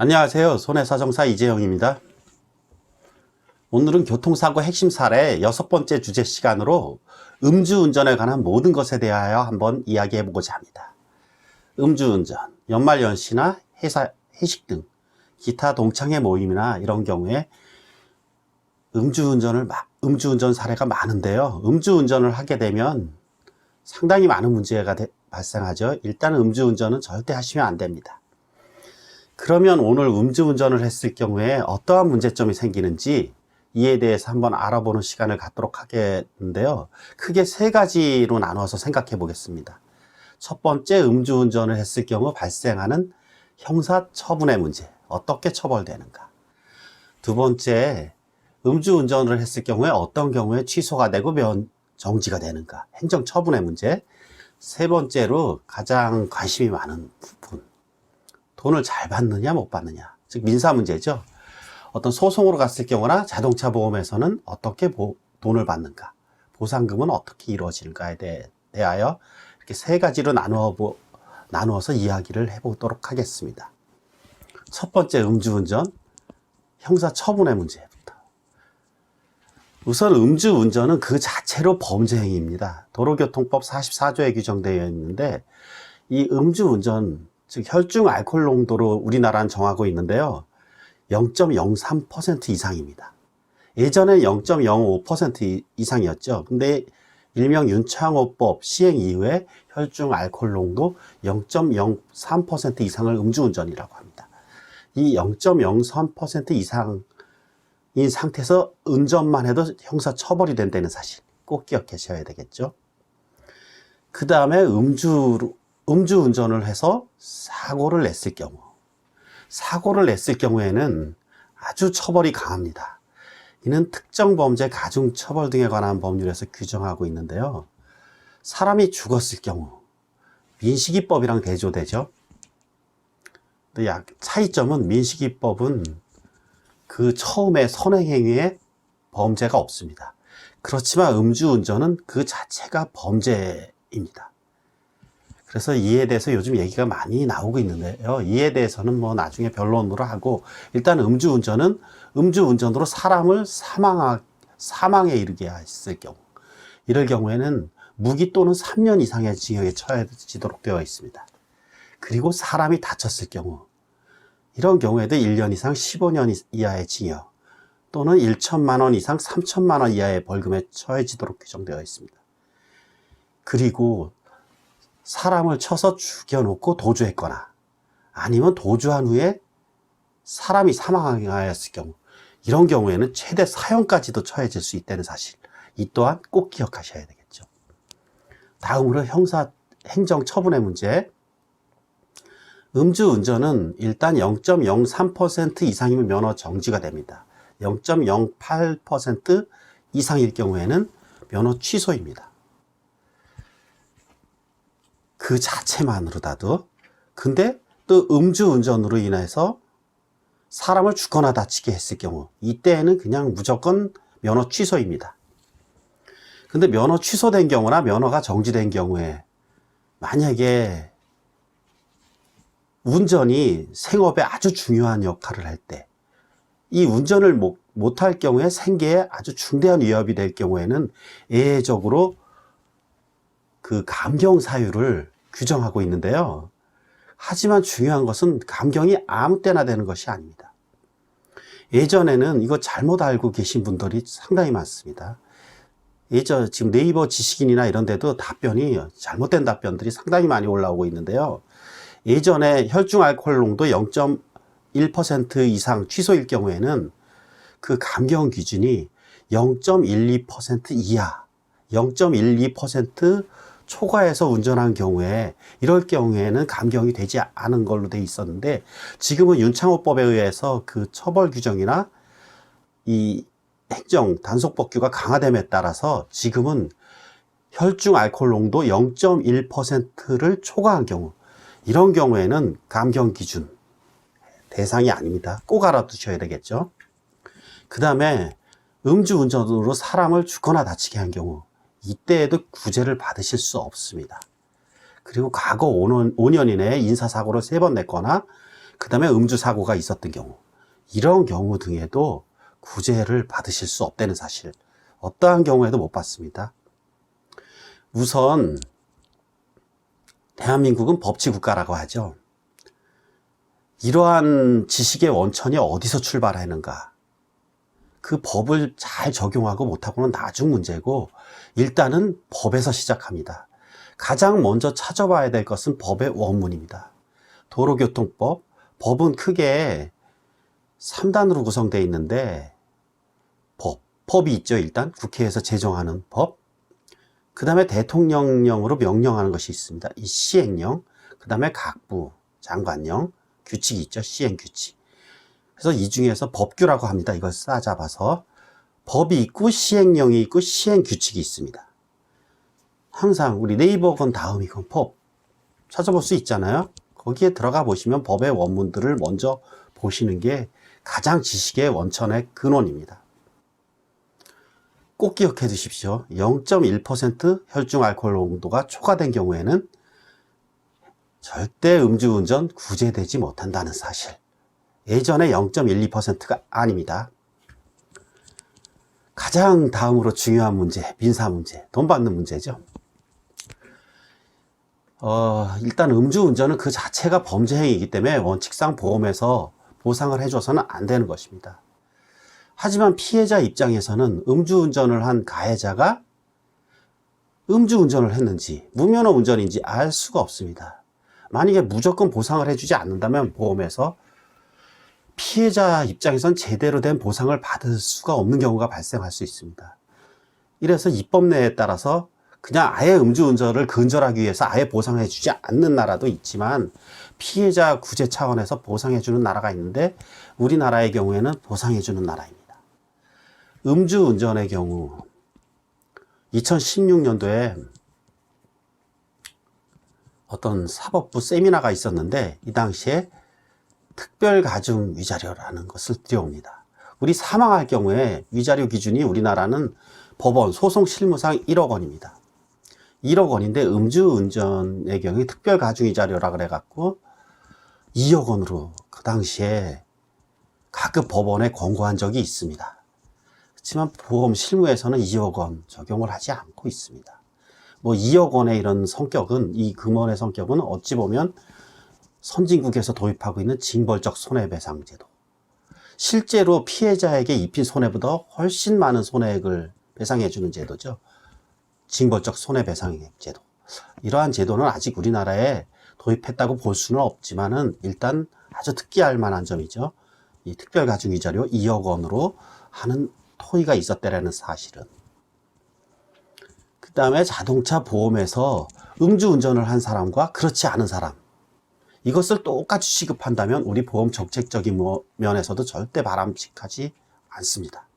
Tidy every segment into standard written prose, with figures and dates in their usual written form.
안녕하세요. 손해사정사 이재영입니다. 오늘은 교통사고 핵심 사례 6번째 주제 시간으로 음주운전에 관한 모든 것에 대하여 한번 이야기해 보고자 합니다. 음주운전, 연말연시나 회사 회식 등 기타 동창회 모임이나 이런 경우에 음주운전 사례가 많은데요. 음주운전을 하게 되면 상당히 많은 문제가 발생하죠. 일단 음주운전은 절대 하시면 안 됩니다. 그러면 오늘 음주운전을 했을 경우에 어떠한 문제점이 생기는지 이에 대해서 한번 알아보는 시간을 갖도록 하겠는데요. 크게 세 가지로 나눠서 생각해 보겠습니다. 첫 번째, 음주운전을 했을 경우 발생하는 형사처분의 문제, 어떻게 처벌되는가. 두 번째, 음주운전을 했을 경우에 어떤 경우에 취소가 되고 정지가 되는가, 행정처분의 문제. 세 번째로 가장 관심이 많은 부분, 돈을 잘 받느냐 못 받느냐, 즉 민사 문제죠. 어떤 소송으로 갔을 경우나 자동차 보험에서는 어떻게 돈을 받는가, 보상금은 어떻게 이루어지는가에 대하여 이렇게 세 가지로 나누어서 이야기를 해보도록 하겠습니다. 첫 번째, 음주운전 형사처분의 문제부터. 우선 음주운전은 그 자체로 범죄 행위입니다. 도로교통법 44조에 규정되어 있는데, 이 음주운전, 즉 혈중 알코올 농도로 우리나라는 정하고 있는데요, 0.03% 이상입니다. 예전엔 0.05% 이상이었죠. 근데 일명 윤창호법 시행 이후에 혈중 알코올 농도 0.03% 이상을 음주운전이라고 합니다. 이 0.03% 이상인 상태에서 운전만 해도 형사처벌이 된다는 사실 꼭 기억하셔야 되겠죠. 그 다음에 음주운전을 해서 사고를 냈을 경우에는 아주 처벌이 강합니다. 이는 특정범죄 가중처벌 등에 관한 법률에서 규정하고 있는데요. 사람이 죽었을 경우 민식이법이랑 대조되죠. 근데 차이점은 민식이법은 그 처음에 선행행위에 범죄가 없습니다. 그렇지만 음주운전은 그 자체가 범죄입니다. 그래서 이에 대해서 요즘 얘기가 많이 나오고 있는데요. 이에 대해서는 뭐 나중에 변론으로 하고, 일단 음주운전으로 사람을 사망에 이르게 했을 경우, 이럴 경우에는 무기 또는 3년 이상의 징역에 처해지도록 되어 있습니다. 그리고 사람이 다쳤을 경우, 이런 경우에도 1년 이상 15년 이하의 징역 또는 1천만 원 이상 3천만 원 이하의 벌금에 처해지도록 규정되어 있습니다. 그리고 사람을 쳐서 죽여놓고 도주했거나 아니면 도주한 후에 사람이 사망하였을 경우, 이런 경우에는 최대 사형까지도 처해질 수 있다는 사실, 이 또한 꼭 기억하셔야 되겠죠. 다음으로 행정처분의 문제. 음주운전은 일단 0.03% 이상이면 면허 정지가 됩니다. 0.08% 이상일 경우에는 면허 취소입니다. 그 자체만으로라도. 근데 또 음주운전으로 인해서 사람을 죽거나 다치게 했을 경우, 이때에는 그냥 무조건 면허 취소입니다. 근데 면허 취소된 경우나 면허가 정지된 경우에 만약에 운전이 생업에 아주 중요한 역할을 할 때, 이 운전을 못할 경우에 생계에 아주 중대한 위협이 될 경우에는 예외적으로 그 감경 사유를 규정하고 있는데요. 하지만 중요한 것은 감경이 아무 때나 되는 것이 아닙니다. 예전에는 이거 잘못 알고 계신 분들이 상당히 많습니다. 지금 네이버 지식인이나 이런 데도 잘못된 답변들이 상당히 많이 올라오고 있는데요. 예전에 혈중 알코올 농도 0.1% 이상 취소일 경우에는 그 감경 기준이 0.12% 이하, 0.12% 초과해서 운전한 경우에, 이럴 경우에는 감경이 되지 않은 걸로 돼 있었는데, 지금은 윤창호법에 의해서 그 처벌 규정이나 이 행정 단속법규가 강화됨에 따라서 지금은 혈중 알코올 농도 0.1%를 초과한 경우, 이런 경우에는 감경 기준 대상이 아닙니다. 꼭 알아두셔야 되겠죠. 그 다음에 음주운전으로 사람을 죽거나 다치게 한 경우, 이때에도 구제를 받으실 수 없습니다. 그리고 과거 5년 이내에 인사사고를 3번 냈거나 그 다음에 음주 사고가 있었던 경우, 이런 경우 등에도 구제를 받으실 수 없다는 사실, 어떠한 경우에도 못 받습니다. 우선 대한민국은 법치국가라고 하죠. 이러한 지식의 원천이 어디서 출발하는가, 그 법을 잘 적용하고 못하고는 나중 문제고, 일단은 법에서 시작합니다. 가장 먼저 찾아봐야 될 것은 법의 원문입니다. 도로교통법, 법은 크게 3단으로 구성되어 있는데, 법이 있죠. 일단 국회에서 제정하는 법, 그 다음에 대통령령으로 명령하는 것이 있습니다. 이 시행령, 그 다음에 각부 장관령, 규칙이 있죠. 시행규칙. 그래서 이 중에서 법규라고 합니다. 이걸 싸잡아서 법이 있고 시행령이 있고 시행규칙이 있습니다. 항상 우리 네이버건 다음이건 법 찾아볼 수 있잖아요. 거기에 들어가 보시면 법의 원문들을 먼저 보시는 게 가장 지식의 원천의 근원입니다. 꼭 기억해 두십시오. 0.1% 혈중 알코올 농도가 초과된 경우에는 절대 음주운전 구제되지 못한다는 사실. 예전에 0.12%가 아닙니다. 가장 다음으로 중요한 문제, 민사 문제, 돈 받는 문제죠. 일단 음주운전은 그 자체가 범죄 행위이기 때문에 원칙상 보험에서 보상을 해줘서는 안 되는 것입니다. 하지만 피해자 입장에서는 음주운전을 한 가해자가 음주운전을 했는지 무면허 운전인지 알 수가 없습니다. 만약에 무조건 보상을 해주지 않는다면 보험에서 피해자 입장에선 제대로 된 보상을 받을 수가 없는 경우가 발생할 수 있습니다. 이래서 입법내에 따라서 그냥 아예 음주운전을 근절하기 위해서 아예 보상해 주지 않는 나라도 있지만 피해자 구제 차원에서 보상해 주는 나라가 있는데 우리나라의 경우에는 보상해 주는 나라입니다. 음주운전의 경우 2016년도에 어떤 사법부 세미나가 있었는데 이 당시에 특별가중 위자료라는 것을 들여옵니다. 우리 사망할 경우에 위자료 기준이 우리나라는 법원 소송 실무상 1억 원입니다. 1억 원인데 음주운전의 경우에 특별가중 위자료라 그래갖고 2억 원으로 그 당시에 각급 법원에 권고한 적이 있습니다. 그렇지만 보험 실무에서는 2억 원 적용을 하지 않고 있습니다. 2억 원의 이런 성격은, 이 금원의 성격은 어찌 보면 선진국에서 도입하고 있는 징벌적 손해배상 제도, 실제로 피해자에게 입힌 손해보다 훨씬 많은 손해액을 배상해주는 제도죠. 징벌적 손해배상 제도. 이러한 제도는 아직 우리나라에 도입했다고 볼 수는 없지만은 일단 아주 특기할 만한 점이죠. 이 특별가중위자료 2억 원으로 하는 토의가 있었다라는 사실은. 그 다음에 자동차 보험에서 음주운전을 한 사람과 그렇지 않은 사람, 이것을 똑같이 취급한다면 우리 보험 정책적인 면에서도 절대 바람직하지 않습니다.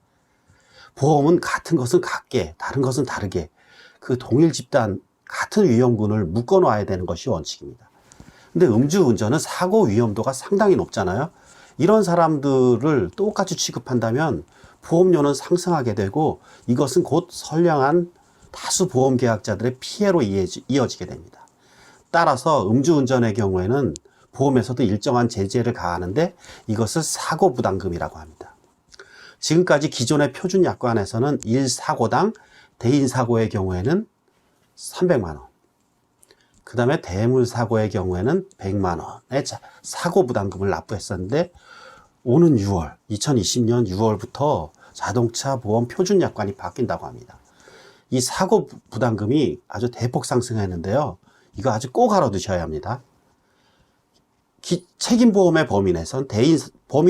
보험은 같은 것은 같게, 다른 것은 다르게 그 동일 집단 같은 위험군을 묶어 놔야 되는 것이 원칙입니다. 근데 음주운전은 사고 위험도가 상당히 높잖아요. 이런 사람들을 똑같이 취급한다면 보험료는 상승하게 되고 이것은 곧 선량한 다수 보험 계약자들의 피해로 이어지게 됩니다. 따라서 음주운전의 경우에는 보험에서도 일정한 제재를 가하는데 이것을 사고부담금이라고 합니다. 지금까지 기존의 표준약관에서는 1사고당 대인사고의 경우에는 300만 원, 그 다음에 대물사고의 경우에는 100만 원의 사고부담금을 납부했었는데 오는 6월, 2020년 6월부터 자동차 보험 표준약관이 바뀐다고 합니다. 이 사고부담금이 아주 대폭 상승했는데요. 이거 아주 꼭 알아두셔야 합니다. 책임보험의 범위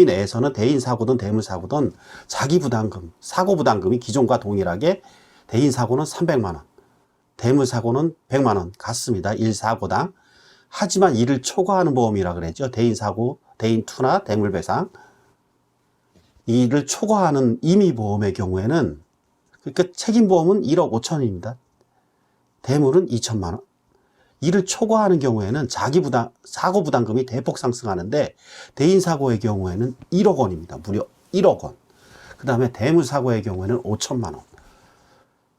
내에서는 대인사고든 대물사고든 자기부담금, 사고부담금이 기존과 동일하게 대인사고는 300만 원, 대물사고는 100만 원 같습니다. 1사고당. 하지만 이를 초과하는 보험이라 그랬죠. 대인사고, 대인투나 대물배상. 이를 초과하는 임의보험의 경우에는, 그러니까 책임보험은 1억 5천입니다. 대물은 2천만 원. 이를 초과하는 경우에는 사고부담금이 대폭 상승하는데 대인사고의 경우에는 1억 원입니다. 무려 1억 원. 그 다음에 대물사고의 경우에는 5천만 원.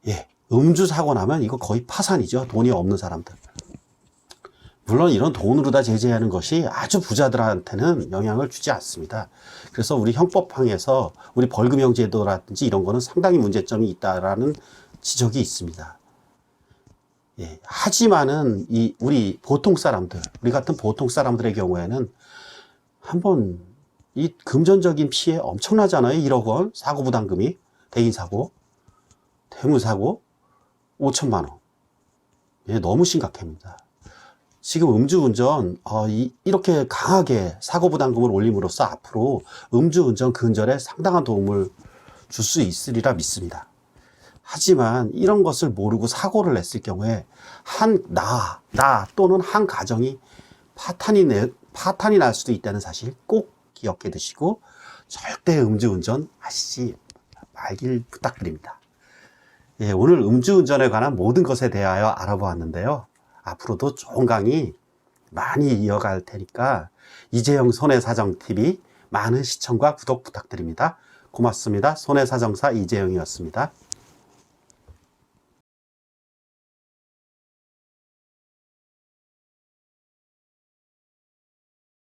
예, 음주사고 나면 이거 거의 파산이죠. 돈이 없는 사람들. 물론 이런 돈으로 다 제재하는 것이 아주 부자들한테는 영향을 주지 않습니다. 그래서 우리 형법상에서 우리 벌금형 제도라든지 이런 거는 상당히 문제점이 있다라는 지적이 있습니다. 예, 하지만은 우리 보통 사람들, 우리 같은 보통 사람들의 경우에는 한번 이 금전적인 피해 엄청나잖아요. 1억 원 사고 부담금이, 대인 사고, 대물 사고 5천만 원. 예, 너무 심각합니다. 지금 음주운전 이렇게 강하게 사고부담금을 올림으로써 앞으로 음주운전 근절에 상당한 도움을 줄 수 있으리라 믿습니다. 하지만 이런 것을 모르고 사고를 냈을 경우에 나 또는 한 가정이 파탄이 날 수도 있다는 사실 꼭 기억해 두시고 절대 음주운전 하시지 말길 부탁드립니다. 예, 오늘 음주운전에 관한 모든 것에 대하여 알아보았는데요. 앞으로도 좋은 강의 많이 이어갈 테니까 이재영 손해사정TV 많은 시청과 구독 부탁드립니다. 고맙습니다. 손해사정사 이재영이었습니다.